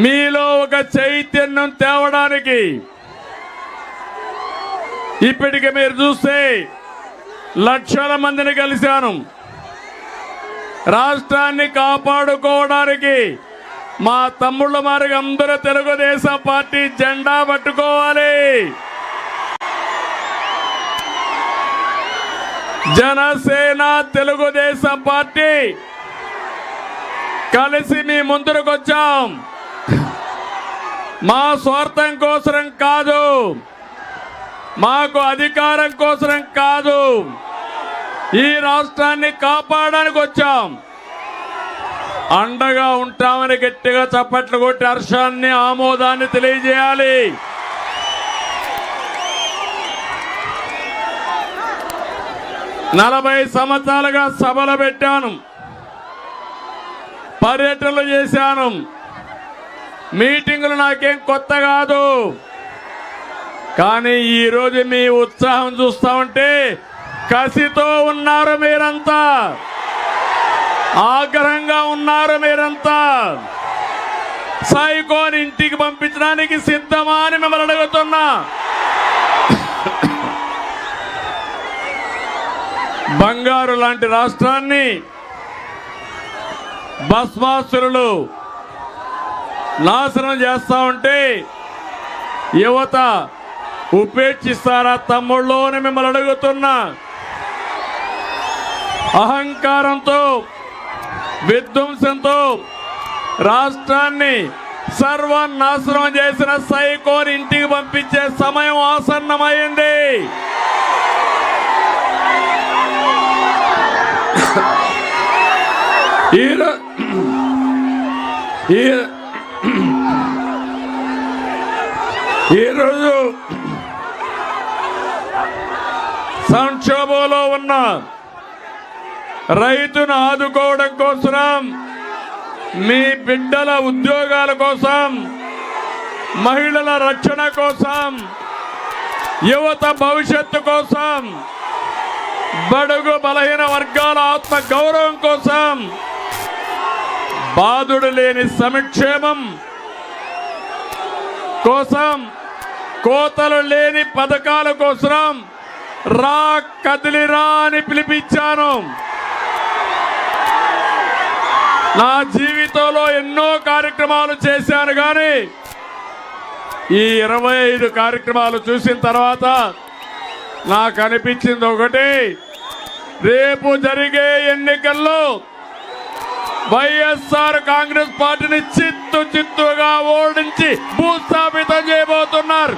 మీలో ఒక చైతన్యం తేవడానికి ఇప్పటికి మీరు చూస్తే లక్షల మందిని కలిశాను. రాష్ట్రాన్ని కాపాడుకోవడానికి మా తమ్ముళ్ళ మారిగా అందరూ తెలుగుదేశం పార్టీ జెండా పట్టుకోవాలి. జనసేన తెలుగుదేశం పార్టీ కలిసి మీ ముందుకు వచ్చాం. మా స్వార్థం కోసం కాదు, మాకు అధికారం కోసం కాదు, ఈ రాష్ట్రాన్ని కాపాడడానికి వచ్చాం. అండగా ఉంటామని గట్టిగా చప్పట్లు కొట్టి హర్షాన్ని ఆమోదాన్ని తెలియజేయాలి. నలభై సంవత్సరాలుగా సభలు పెట్టాను, పర్యటనలు చేశాను, మీటింగులు నాకేం కొత్త కాదు. కానీ ఈరోజు మీ ఉత్సాహం చూస్తా ఉంటే కసితో ఉన్నారు మీరంతా, ఆగ్రహంగా ఉన్నారు మీరంతా. సైకోని ఇంటికి పంపించడానికి సిద్ధమా అని మిమ్మల్ని అడుగుతున్నా. బంగారు లాంటి రాష్ట్రాన్ని భస్మాసురులు నాశనం చేస్తా ఉంటే యువత ఉపేక్షిస్తారా తమ్ముళ్ళు అని మిమ్మల్ని అడుగుతున్నా. అహంకారంతో విధ్వంసంతో రాష్ట్రాన్ని సర్వనాశనం చేసిన సైకోని ఇంటికి పంపించే సమయం ఆసన్నమైంది. ఈరోజు సంక్షోభంలో ఉన్న రైతును ఆదుకోవడం కోసం, మీ బిడ్డల ఉద్యోగాల కోసం, మహిళల రక్షణ కోసం, యువత భవిష్యత్తు కోసం, బడుగు బలహీన వర్గాల ఆత్మ గౌరవం కోసం, బాధుడు లేని సంక్షేమం కోసం, కోతలు లేని పథకాల కోసం రా కదిలిరా అని పిలిపించాను. నా జీవితంలో ఎన్నో కార్యక్రమాలు చేశాను, కానీ ఈ 25 కార్యక్రమాలు చూసిన తర్వాత నాకు అనిపించింది ఒకటి, రేపు జరిగే ఎన్నికల్లో వైఎస్ఆర్ కాంగ్రెస్ పార్టీని చిత్తుగా ఓడించి భూస్థాపితం చేయబోతున్నారు.